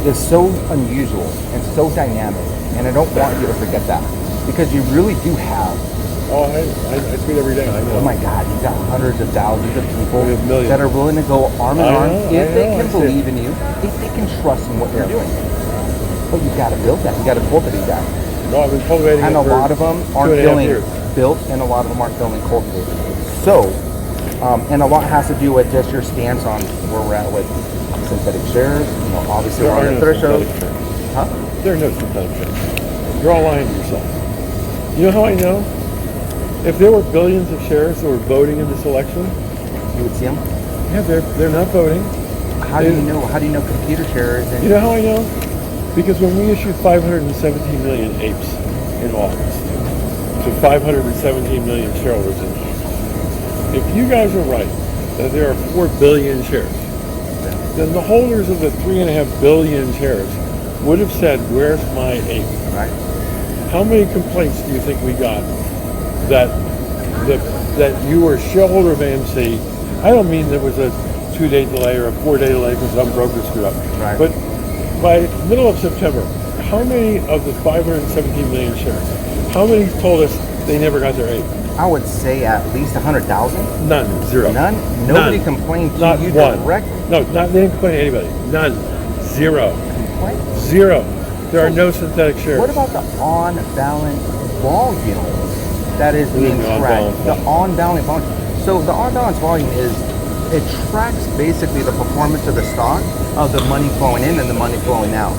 is so unusual and so dynamic, and I don't want you to forget that because you really do have. Oh, I tweet every day. I know. Oh my God, you got hundreds of thousands of people We have millions. that are willing to go arm in I arm know, if I they know, can I see. believe in you, if they can trust in what you're doing. But you got to build that. You got to cultivate that. No, I've been cultivating And it a for lot of them aren't 2.5 feeling years. built, and a lot of them aren't feeling cultivated. So, and a lot has to do with just your stance on where we're at with synthetic shares. You know, obviously There we're are on the no threshold. synthetic shares. Huh? There are no synthetic shares. You're all lying to yourself. You know how I know? If there were billions of shares that were voting in this election, You would see them. yeah, they're not voting. How do you know? How do you know computer shares? And You know how I know? Because when we issued 517 million apes in August to 517 million shareholders in August, if you guys are right that there are 4 billion shares, then the holders of the 3.5 billion shares would have said, "Where's my ape?" right? How many complaints do you think we got that that you were a shareholder of AMC? I don't mean there was a 2-day delay or a 4-day delay because some broker screwed up. Right. But by middle of September, how many of the 517 million shares, how many told us they never got their ape? I would say at least 100,000. None. Zero. None. Nobody None. complained to Not you one. directly. No, they didn't complain to anybody. None. Zero. Complaint? Zero. There are no synthetic shares. What about the on-balance volume that is being the tracked? on-balance The volume? on-balance volume. So the on-balance volume it tracks basically the performance of the stock, of the money flowing in and the money flowing out.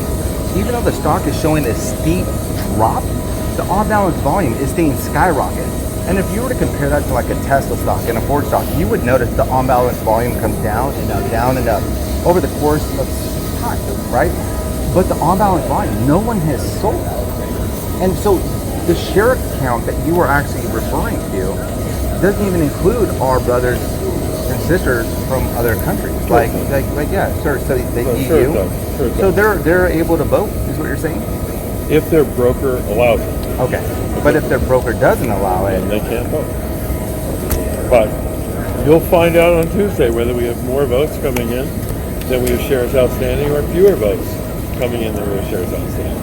Even though the stock is showing a steep drop, the on-balance volume is staying skyrocket. And if you were to compare that to like a Tesla stock and a Ford stock, you would notice the on-balance volume comes down and up over the course of time, right? But the on-balance volume, no one has sold. And so the share count that you were actually referring to doesn't even include our brothers and sisters from other countries. Sure Like it does. yeah, sure. So the Well, EU. sure it does. Sure it So does. they're able to vote, is what you're saying? If their broker allows it, Okay. But if their broker doesn't allow it, then they can't vote. But you'll find out on Tuesday whether we have more votes coming in than we have shares outstanding or fewer votes coming in than we have shares outstanding.